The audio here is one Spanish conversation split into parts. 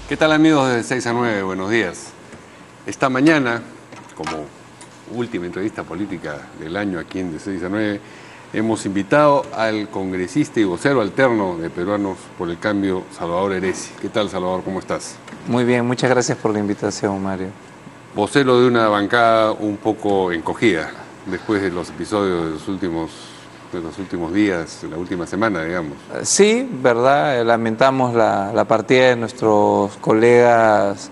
¿Qué tal, amigos de 6 a 9? Buenos días. Esta mañana, como última entrevista política del año aquí en de 6 a 9, hemos invitado al congresista y vocero alterno de Peruanos por el Cambio, Salvador Heresi. ¿Qué tal, Salvador? ¿Cómo estás? Muy bien, muchas gracias por la invitación, Mario. Vocero de una bancada un poco encogida después de los episodios de los últimos días, de la última semana, digamos. Sí, verdad, lamentamos la partida de nuestros colegas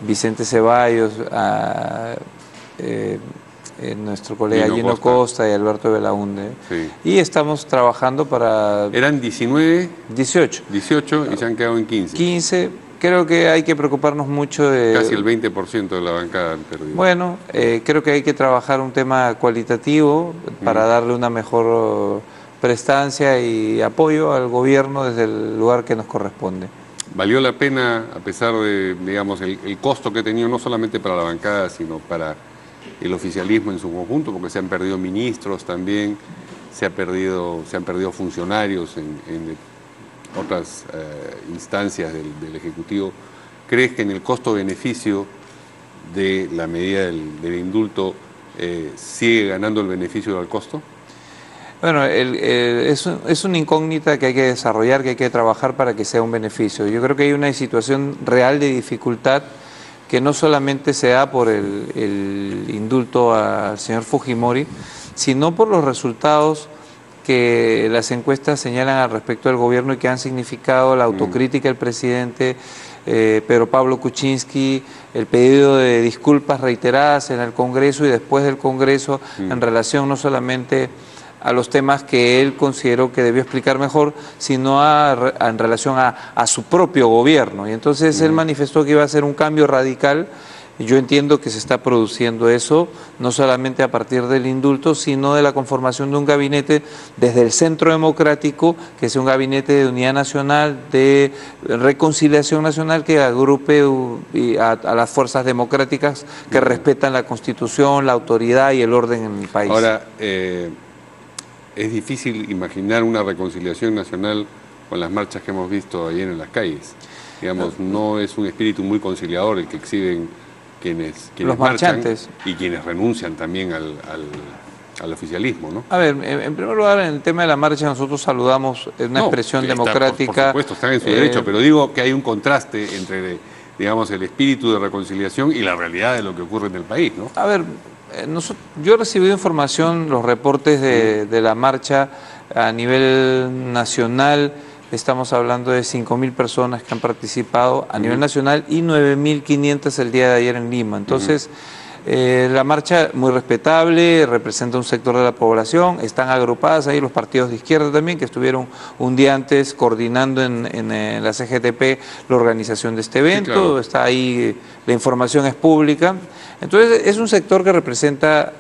Vicente Ceballos, nuestro colega Gino Costa y Alberto Belaunde. Sí. Y estamos trabajando para... Eran 19, 18 y se han quedado en 15. 15, creo que hay que preocuparnos mucho de... Casi el 20% de la bancada han perdido. Bueno, creo que hay que trabajar un tema cualitativo para darle una mejor prestancia y apoyo al gobierno desde el lugar que nos corresponde. ¿Valió la pena, a pesar de, digamos, el costo que ha tenido no solamente para la bancada, sino para el oficialismo en su conjunto, porque se han perdido ministros también, se han perdido funcionarios en otras instancias del Ejecutivo? ¿Crees que en el costo-beneficio de la medida del indulto sigue ganando el beneficio al costo? Bueno, es una incógnita que hay que desarrollar, que hay que trabajar para que sea un beneficio. Yo creo que hay una situación real de dificultad que no solamente se da por el indulto al señor Fujimori, sino por los resultados que las encuestas señalan al respecto del gobierno y que han significado la autocrítica del presidente Pedro Pablo Kuczynski, el pedido de disculpas reiteradas en el Congreso y después del Congreso en relación no solamente a los temas que él consideró que debió explicar mejor, sino en relación a su propio gobierno. Y entonces él manifestó que iba a hacer un cambio radical. Yo entiendo que se está produciendo eso, no solamente a partir del indulto, sino de la conformación de un gabinete desde el Centro Democrático, que sea un gabinete de unidad nacional, de reconciliación nacional, que agrupe a las fuerzas democráticas que respetan la Constitución, la autoridad y el orden en el país. Ahora, es difícil imaginar una reconciliación nacional con las marchas que hemos visto ayer en las calles. Digamos, no es un espíritu muy conciliador el que exhiben quienes los marchantes y quienes renuncian también al oficialismo, ¿no? A ver, en primer lugar, en el tema de la marcha nosotros saludamos una expresión democrática. Por supuesto, están en su derecho, pero digo que hay un contraste entre, digamos, el espíritu de reconciliación y la realidad de lo que ocurre en el país, ¿no? A ver, yo he recibido información, los reportes de la marcha a nivel nacional. Estamos hablando de 5.000 personas que han participado a nivel nacional y 9.500 el día de ayer en Lima. Entonces, la marcha muy respetable, representa un sector de la población, están agrupadas ahí los partidos de izquierda también, que estuvieron un día antes coordinando en la CGTP la organización de este evento. Sí, claro. Está ahí, la información es pública. Entonces, es un sector que representa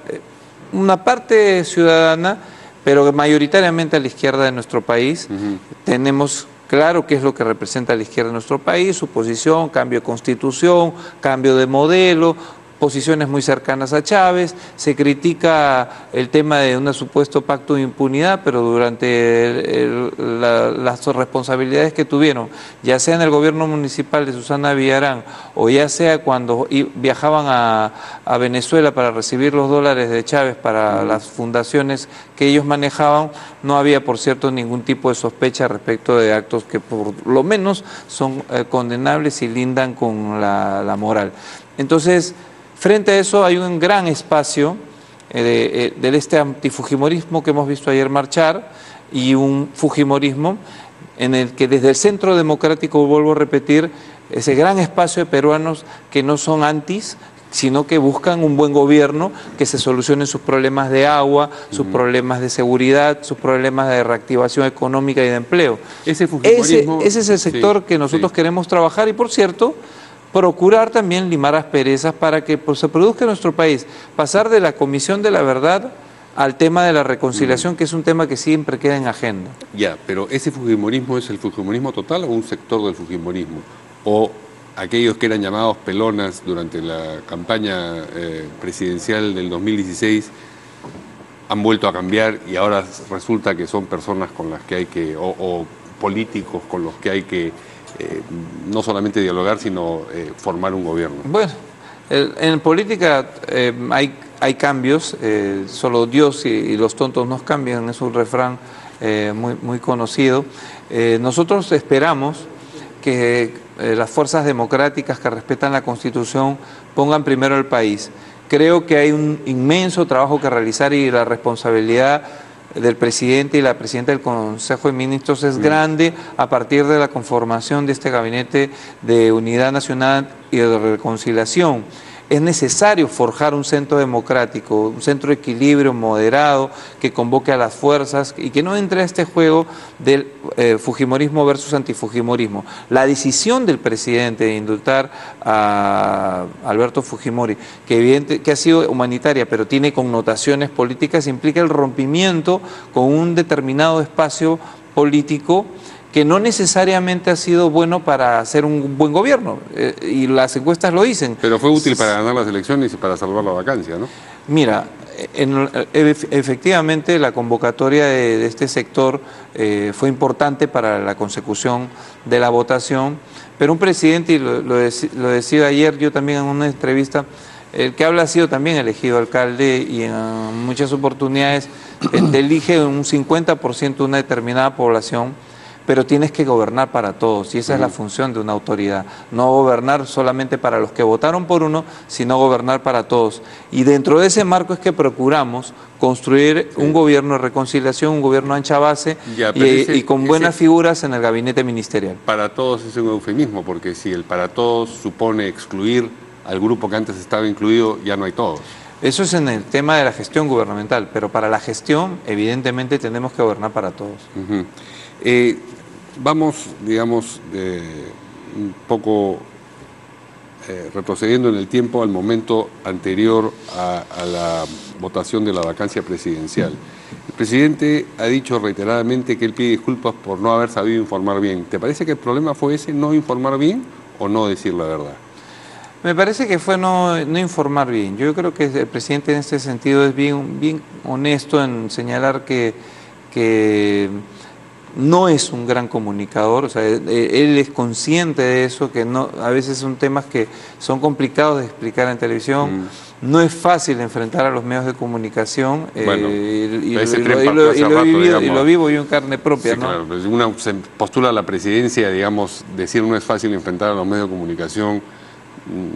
una parte ciudadana, pero mayoritariamente a la izquierda de nuestro país. Tenemos claro qué es lo que representa a la izquierda de nuestro país, su posición, cambio de constitución, cambio de modelo, posiciones muy cercanas a Chávez. Se critica el tema de un supuesto pacto de impunidad, pero durante las responsabilidades que tuvieron, ya sea en el gobierno municipal de Susana Villarán o ya sea cuando viajaban a Venezuela para recibir los dólares de Chávez para las fundaciones que ellos manejaban, no había, por cierto, ningún tipo de sospecha respecto de actos que por lo menos son condenables y lindan con la moral. Entonces, frente a eso hay un gran espacio de este antifujimorismo que hemos visto ayer marchar y un fujimorismo en el que desde el Centro Democrático, vuelvo a repetir, ese gran espacio de peruanos que no son antis, sino que buscan un buen gobierno, que se solucionen sus problemas de agua, sus problemas de seguridad, sus problemas de reactivación económica y de empleo. Ese es el sector que nosotros queremos trabajar y, por cierto, procurar también limar asperezas para que se produzca en nuestro país, pasar de la Comisión de la Verdad al tema de la reconciliación, que es un tema que siempre queda en agenda. Ya, pero ¿ese fujimorismo es el fujimorismo total o un sector del fujimorismo? ¿O aquellos que eran llamados pelonas durante la campaña presidencial del 2016 han vuelto a cambiar y ahora resulta que son personas con las que hay que, o políticos con los que hay que no solamente dialogar, sino formar un gobierno. Bueno, en política hay cambios, solo Dios y los tontos nos cambian, es un refrán muy conocido. Nosotros esperamos que las fuerzas democráticas que respetan la Constitución pongan primero al país. Creo que hay un inmenso trabajo que realizar y la responsabilidad del presidente y la presidenta del Consejo de Ministros es grande a partir de la conformación de este gabinete de unidad nacional y de reconciliación. Es necesario forjar un centro democrático, un centro de equilibrio moderado que convoque a las fuerzas y que no entre a este juego del fujimorismo versus antifujimorismo. La decisión del presidente de indultar a Alberto Fujimori, que ha sido humanitaria pero tiene connotaciones políticas, implica el rompimiento con un determinado espacio político que no necesariamente ha sido bueno para hacer un buen gobierno, y las encuestas lo dicen. Pero fue útil para ganar las elecciones y para salvar la vacancia, ¿no? Mira, efectivamente la convocatoria de este sector fue importante para la consecución de la votación, pero un presidente, y lo decía ayer yo también en una entrevista, el que habla ha sido también elegido alcalde y en muchas oportunidades te elige un 50% de una determinada población, pero tienes que gobernar para todos y esa es la función de una autoridad, no gobernar solamente para los que votaron por uno, sino gobernar para todos. Y dentro de ese marco es que procuramos construir un gobierno de reconciliación, un gobierno ancha base y con buenas figuras en el gabinete ministerial. Para todos es un eufemismo, porque si el para todos supone excluir al grupo que antes estaba incluido, ya no hay todos. Eso es en el tema de la gestión gubernamental, pero para la gestión evidentemente tenemos que gobernar para todos. Vamos, digamos, un poco retrocediendo en el tiempo al momento anterior a la votación de la vacancia presidencial. El presidente ha dicho reiteradamente que él pide disculpas por no haber sabido informar bien. ¿Te parece que el problema fue ese, no informar bien o no decir la verdad? Me parece que fue no informar bien. Yo creo que el presidente en este sentido es bien honesto en señalar que no es un gran comunicador, o sea, él es consciente de eso, que no, a veces son temas que son complicados de explicar en televisión, no es fácil enfrentar a los medios de comunicación, bueno, y lo vivo yo en carne propia, sí, ¿no? Claro, pues uno se postula a la presidencia, digamos, decir no es fácil enfrentar a los medios de comunicación,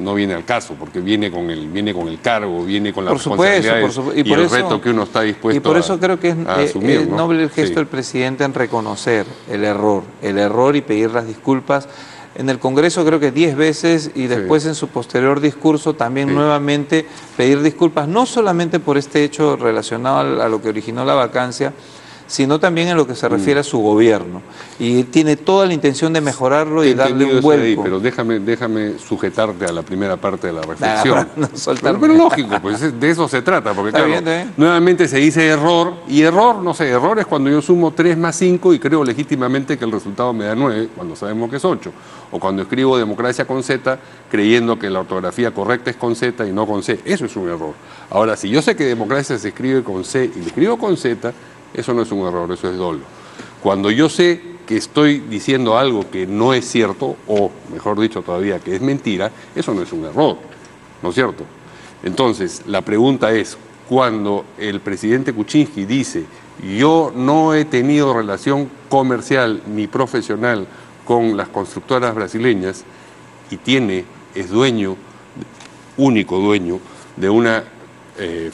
no viene al caso, porque viene con el cargo, viene con las responsabilidades y el reto que uno está dispuesto a asumir. Y por eso creo que es noble el gesto del presidente en reconocer el error y pedir las disculpas. En el Congreso creo que 10 veces y después en su posterior discurso también nuevamente pedir disculpas, no solamente por este hecho relacionado a lo que originó la vacancia, sino también en lo que se refiere a su gobierno. Y tiene toda la intención de mejorarlo y darle un vuelco. Pero déjame sujetarte a la primera parte de la reflexión. Pero lógico, pues de eso se trata, porque claro, nuevamente se dice error, y error es cuando yo sumo 3 más 5 y creo legítimamente que el resultado me da 9, cuando sabemos que es 8. O cuando escribo democracia con Z, creyendo que la ortografía correcta es con Z y no con C. Eso es un error. Ahora, si yo sé que democracia se escribe con C y lo escribo con Z, eso no es un error, eso es dolo. Cuando yo sé que estoy diciendo algo que no es cierto, o mejor dicho todavía, que es mentira, eso no es un error, ¿no es cierto? Entonces, la pregunta es, cuando el presidente Kuczynski dice, yo no he tenido relación comercial ni profesional con las constructoras brasileñas, y es único dueño de una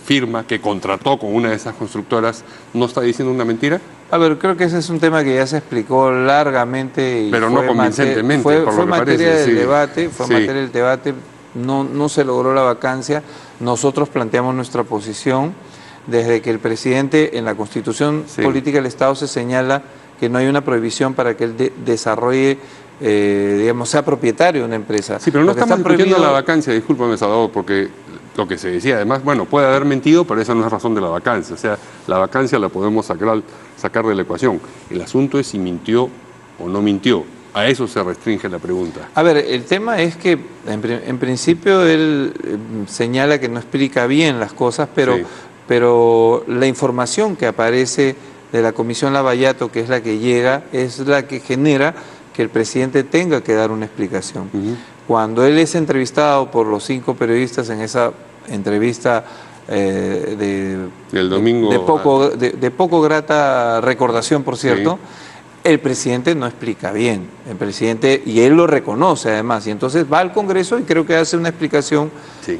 firma que contrató con una de esas constructoras, ¿no está diciendo una mentira? A ver, creo que ese es un tema que ya se explicó largamente. Pero no convincentemente, fue materia del debate, materia del debate, no se logró la vacancia. Nosotros planteamos nuestra posición desde que el presidente en la Constitución Política del Estado se señala que no hay una prohibición para que él desarrolle, digamos, sea propietario de una empresa. Sí, pero no estamos discutiendo la vacancia, discúlpame, Salvador, porque lo que se decía, además, bueno, puede haber mentido, pero esa no es razón de la vacancia. O sea, la vacancia la podemos sacar de la ecuación. El asunto es si mintió o no mintió. A eso se restringe la pregunta. A ver, el tema es que, en principio, él señala que no explica bien las cosas, pero la información que aparece de la Comisión Lavallato, que es la que llega, es la que genera que el presidente tenga que dar una explicación. Cuando él es entrevistado por los 5 periodistas en esa entrevista del domingo, de poco grata recordación, por cierto, el presidente no explica bien, el presidente, y él lo reconoce además, y entonces va al Congreso y creo que hace una explicación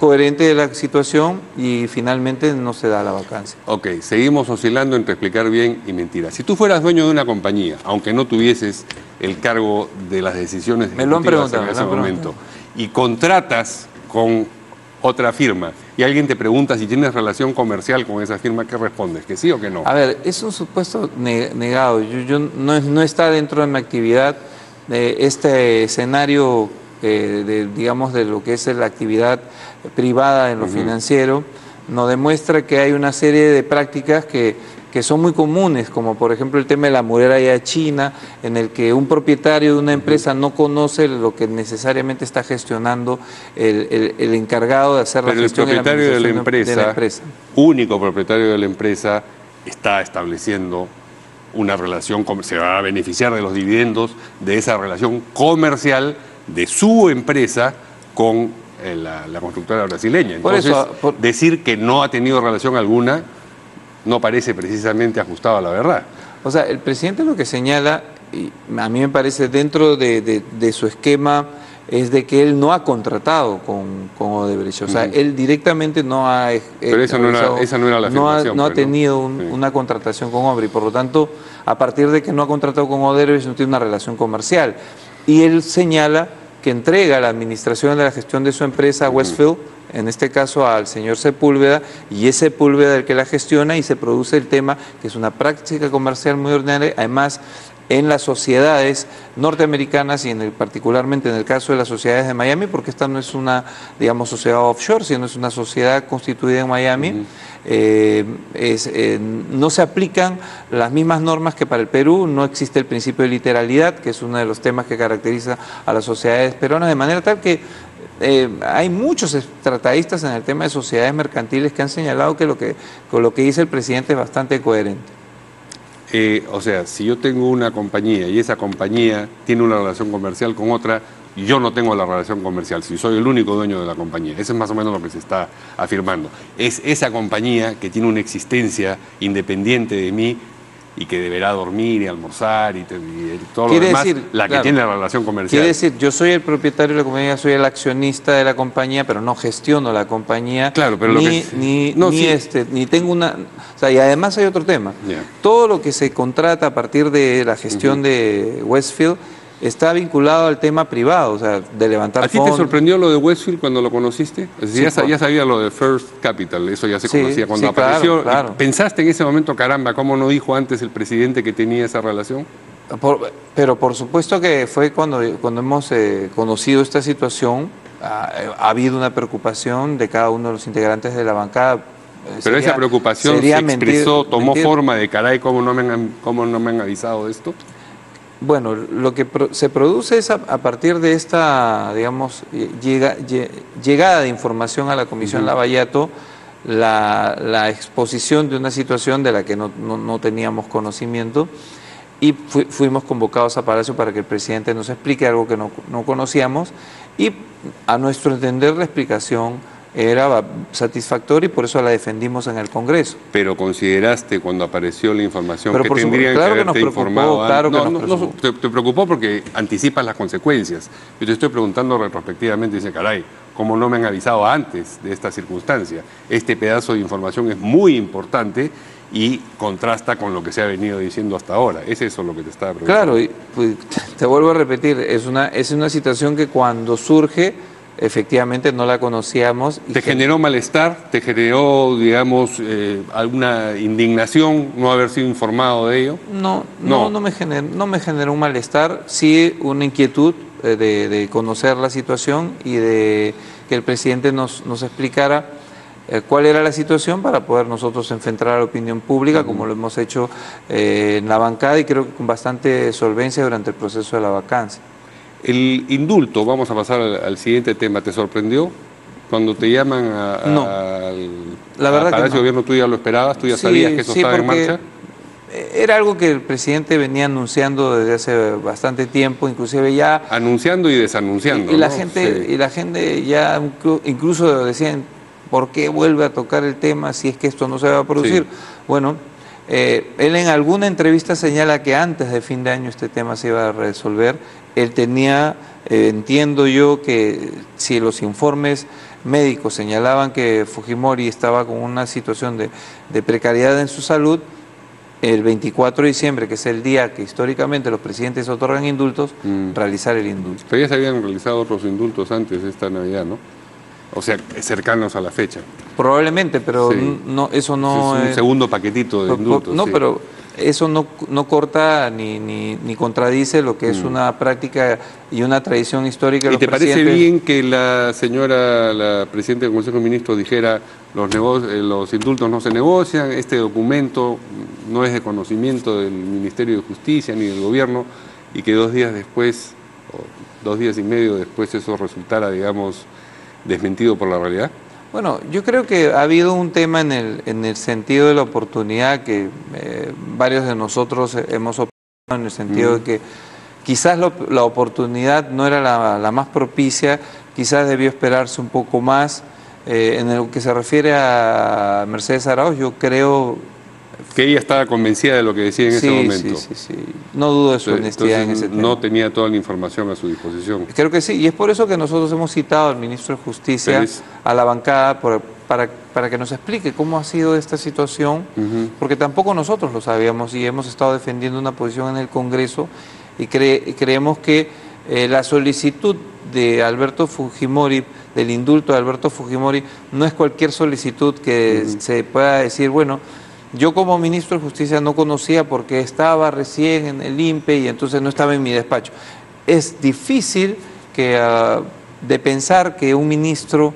coherente de la situación y finalmente no se da la vacancia. Ok, seguimos oscilando entre explicar bien y mentir. Si tú fueras dueño de una compañía, aunque no tuvieses el cargo de las decisiones ejecutivas en ese momento, y contratas con otra firma, y alguien te pregunta si tienes relación comercial con esa firma, ¿qué respondes? ¿Que sí o que no? A ver, es un supuesto negado. Yo no está dentro de mi actividad este escenario, digamos, de lo que es la actividad privada en lo financiero. Nos demuestra que hay una serie de prácticas que son muy comunes, como por ejemplo el tema de la muralla china, en el que un propietario de una empresa no conoce lo que necesariamente está gestionando el encargado de hacer la gestión. Pero el propietario de la empresa, único propietario de la empresa, está estableciendo una relación, se va a beneficiar de los dividendos de esa relación comercial de su empresa con la constructora brasileña. Entonces, decir que no ha tenido relación alguna no parece precisamente ajustado a la verdad. O sea, el presidente lo que señala, y a mí me parece dentro de su esquema, es de que él no ha contratado con Odebrecht. O sea, él directamente no ha... Pero esa no era la afirmación. No ha tenido una contratación con Odebrecht. Por lo tanto, a partir de que no ha contratado con Odebrecht, no tiene una relación comercial. Y él señala que entrega la administración de la gestión de su empresa a Westfield, en este caso al señor Sepúlveda, y es Sepúlveda el que la gestiona y se produce el tema, que es una práctica comercial muy ordinaria, además en las sociedades norteamericanas y particularmente en el caso de las sociedades de Miami, porque esta no es una, digamos, sociedad offshore, sino es una sociedad constituida en Miami, no se aplican las mismas normas que para el Perú, no existe el principio de literalidad, que es uno de los temas que caracteriza a las sociedades peruanas, de manera tal que hay muchos tratadistas en el tema de sociedades mercantiles que han señalado que con lo que dice el presidente es bastante coherente. O sea, si yo tengo una compañía y esa compañía tiene una relación comercial con otra, yo no tengo la relación comercial, si soy el único dueño de la compañía. Eso es más o menos lo que se está afirmando. Es esa compañía que tiene una existencia independiente de mí y que deberá dormir y almorzar y todo lo demás, la que tiene la relación comercial. Quiere decir, yo soy el propietario de la compañía, soy el accionista de la compañía, pero no gestiono la compañía, claro, pero ni tengo una... O sea, y además hay otro tema. Todo lo que se contrata a partir de la gestión de Westfield está vinculado al tema privado, o sea, de levantar fondos. ¿A ti te sorprendió lo de Westfield cuando lo conociste? Es decir, ya sabía lo de First Capital, eso ya se conocía. Cuando apareció, claro. ¿Pensaste en ese momento, caramba, cómo no dijo antes el presidente que tenía esa relación? Pero por supuesto que fue cuando hemos conocido esta situación, ha habido una preocupación de cada uno de los integrantes de la bancada. Pero esa preocupación se expresó, tomó forma de, caray, ¿cómo no me han avisado de esto? Bueno, lo que se produce es a partir de esta, digamos, llegada de información a la Comisión Lavallato, la exposición de una situación de la que no teníamos conocimiento, y fuimos convocados a Palacio para que el presidente nos explique algo que no conocíamos, y a nuestro entender la explicación era satisfactoria y por eso la defendimos en el Congreso. Pero consideraste cuando apareció la información que tendrían que haberte informado. Claro que te preocupó porque anticipas las consecuencias. Yo te estoy preguntando retrospectivamente, dice, caray, ¿cómo no me han avisado antes de esta circunstancia? Este pedazo de información es muy importante y contrasta con lo que se ha venido diciendo hasta ahora. ¿Es eso lo que te estaba preguntando? Claro, y, pues, te vuelvo a repetir, es una situación que cuando surge, efectivamente no la conocíamos. ¿Te generó malestar? ¿Te generó, digamos, alguna indignación no haber sido informado de ello? No me generó un malestar, sí una inquietud de conocer la situación y de que el presidente nos explicara cuál era la situación para poder nosotros enfrentar a la opinión pública, como lo hemos hecho en la bancada y creo que con bastante solvencia durante el proceso de la vacancia. El indulto, vamos a pasar al siguiente tema, ¿te sorprendió? Cuando te llaman al Palacio de Gobierno, ¿tú ya lo esperabas? ¿Tú ya sabías que eso estaba en marcha? era algo que el presidente venía anunciando desde hace bastante tiempo, inclusive ya... Anunciando y desanunciando. Y la ¿no? gente, Sí. y la gente ya incluso decían, ¿por qué vuelve a tocar el tema si es que esto no se va a producir? Sí. Bueno, él en alguna entrevista señala que antes de fin de año este tema se iba a resolver. Él tenía, entiendo yo, que si los informes médicos señalaban que Fujimori estaba con una situación de precariedad en su salud, el 24 de diciembre, que es el día que históricamente los presidentes otorgan indultos, realizar el indulto. Pero ya se habían realizado otros indultos antes de esta Navidad, ¿no? O sea, cercanos a la fecha. Probablemente, pero Sí. no, eso no Es un segundo paquetito de indultos. no, sí. pero eso no corta ni contradice lo que es una práctica y una tradición histórica de ¿Y los te parece presidentes. bien que la señora, la presidenta del Consejo de Ministros, dijera los indultos no se negocian, este documento no es de conocimiento del Ministerio de Justicia ni del Gobierno, y que 2 días después, o 2 días y medio después, eso resultara, digamos, desmentido por la realidad? Bueno, yo creo que ha habido un tema en el sentido de la oportunidad que varios de nosotros hemos opinado, en el sentido de que quizás la oportunidad no era la más propicia, quizás debió esperarse un poco más. En lo que se refiere a Mercedes Arauz, yo creo... Que ella estaba convencida de lo que decía en ese momento. Sí. No dudo de su honestidad en ese tema. No tenía toda la información a su disposición. Creo que sí, y es por eso que nosotros hemos citado al ministro de Justicia a la bancada para que nos explique cómo ha sido esta situación, porque tampoco nosotros lo sabíamos y hemos estado defendiendo una posición en el Congreso y creemos que la solicitud de Alberto Fujimori, del indulto de Alberto Fujimori, no es cualquier solicitud que se pueda decir, bueno, yo como ministro de Justicia no conocía porque estaba recién en el INPE y entonces no estaba en mi despacho. Es difícil de pensar que un ministro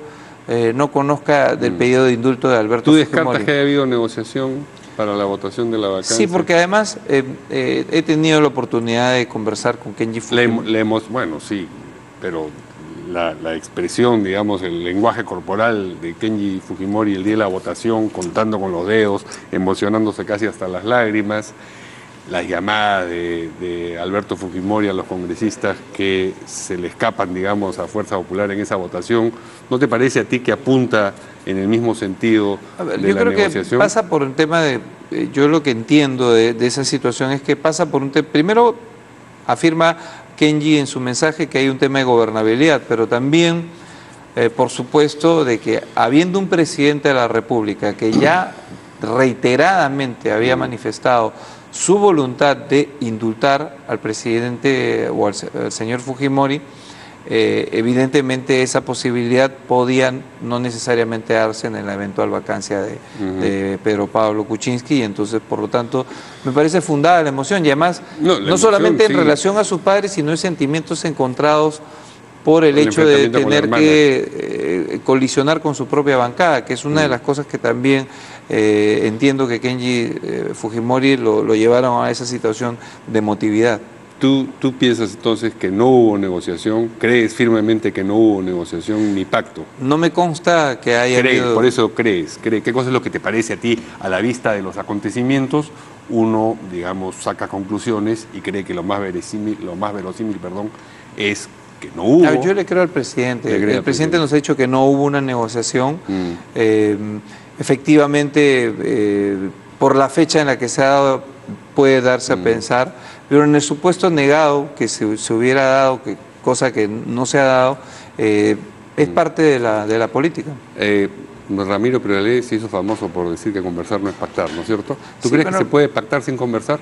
no conozca del pedido de indulto de Alberto Fujimori. ¿Tú descartas que haya habido negociación para la votación de la vacancia? Sí, porque además he tenido la oportunidad de conversar con Kenji Fujimori. Bueno, sí, pero la expresión, digamos, el lenguaje corporal de Kenji Fujimori el día de la votación, contando con los dedos, emocionándose casi hasta las lágrimas, las llamadas de Alberto Fujimori a los congresistas que se le escapan, digamos, a Fuerza Popular en esa votación, ¿no te parece a ti que apunta en el mismo sentido de la negociación? Yo creo que pasa por un tema de... Yo lo que entiendo de esa situación es que pasa por un tema... Primero, afirma Kenji en su mensaje que hay un tema de gobernabilidad, pero también, por supuesto, de que habiendo un presidente de la República que ya reiteradamente había manifestado su voluntad de indultar al presidente o al señor Fujimori, evidentemente esa posibilidad podía no necesariamente darse en la eventual vacancia de Pedro Pablo Kuczynski, y entonces por lo tanto me parece fundada la emoción, y además no solamente en relación a su padre, sino en sentimientos encontrados por el hecho de tener que colisionar con su propia bancada, que es una de las cosas que también entiendo que Kenji Fujimori lo llevaron a esa situación de emotividad. ¿Tú piensas entonces que no hubo negociación? ¿Crees firmemente que no hubo negociación ni pacto? No me consta que haya habido... Por eso crees. ¿Qué cosa es lo que te parece a ti a la vista de los acontecimientos? Uno, digamos, saca conclusiones y cree que lo más verosímil, es que no hubo. Yo le creo al presidente. El presidente nos ha dicho que no hubo una negociación. Efectivamente, por la fecha en la que se ha dado, puede darse a pensar, pero en el supuesto negado que se hubiera dado, cosa que no se ha dado, es parte de la política. Ramiro Priolet se hizo famoso por decir que conversar no es pactar, ¿no es cierto? ¿Tú crees que se puede pactar sin conversar?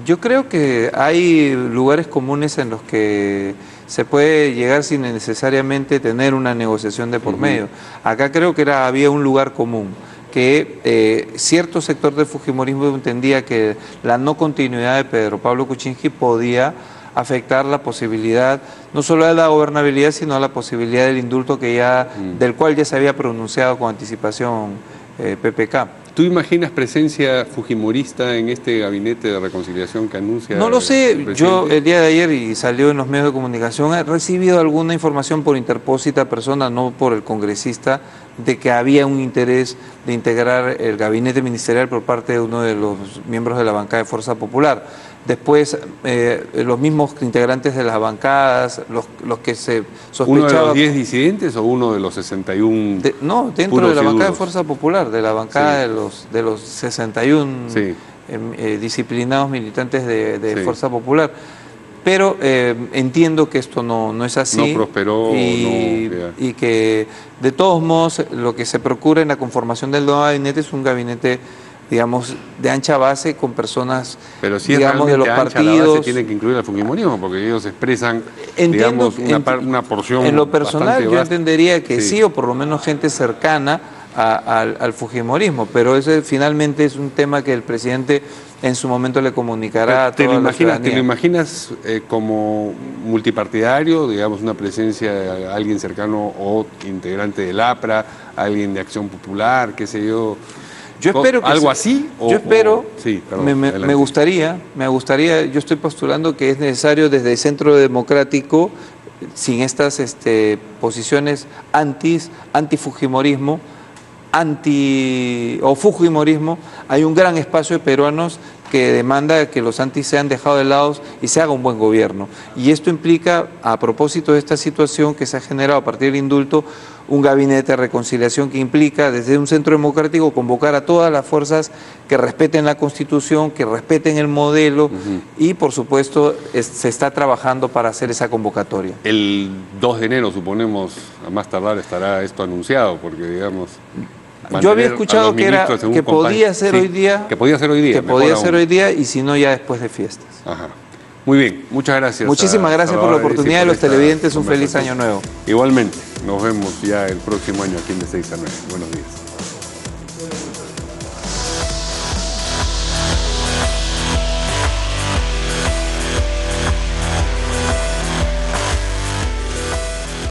Yo creo que hay lugares comunes en los que se puede llegar sin necesariamente tener una negociación de por medio. Acá creo que había un lugar común, que cierto sector del fujimorismo entendía que la no continuidad de Pedro Pablo Kuczynski podía afectar la posibilidad, no solo de la gobernabilidad, sino a la posibilidad del indulto del cual ya se había pronunciado con anticipación PPK. ¿Tú imaginas presencia fujimorista en este gabinete de reconciliación que anuncia? No lo sé, yo el día de ayer, y salió en los medios de comunicación, he recibido alguna información por interpósita persona, no por el congresista, de que había un interés de integrar el gabinete ministerial por parte de uno de los miembros de la bancada de Fuerza Popular. Después, los mismos integrantes de las bancadas, los que se sospechaba... ¿Uno de los 10 disidentes o uno de los 61? No, dentro de la bancada de Fuerza Popular, de la bancada de los 61 disciplinados militantes de Fuerza Popular. Pero entiendo que esto no es así. No prosperó. Y que de todos modos lo que se procura en la conformación del nuevo gabinete es un gabinete, digamos, de ancha base con personas, pero si digamos, de los partidos. La base tiene que incluir al fujimorismo porque ellos expresan, digamos, una porción. En lo personal yo entendería que sí, o por lo menos gente cercana al fujimorismo, pero ese finalmente es un tema que el presidente en su momento le comunicará a toda la ciudadanía. ¿Te lo imaginas como multipartidario, digamos, una presencia de alguien cercano o integrante del APRA, alguien de Acción Popular, qué sé yo? Yo espero que ¿algo así? Yo espero, sí, perdón, me gustaría, yo estoy postulando que es necesario desde el Centro Democrático, sin estas posiciones anti-fujimorismo, o fujimorismo, hay un gran espacio de peruanos que demanda que los antis sean dejados de lado y se haga un buen gobierno. Y esto implica, a propósito de esta situación que se ha generado a partir del indulto, un gabinete de reconciliación que implica desde un centro democrático convocar a todas las fuerzas que respeten la Constitución, que respeten el modelo y por supuesto se está trabajando para hacer esa convocatoria. El 2 de enero, suponemos, a más tardar estará esto anunciado, porque digamos... Yo había escuchado que podía ser hoy día. Que podía ser hoy día. Que podía ser hoy día y si no ya después de fiestas. Ajá. Muy bien, muchas gracias. Muchísimas gracias por la oportunidad de los televidentes. Un feliz año nuevo. Igualmente, nos vemos ya el próximo año aquí en De 6 a 9. Buenos días.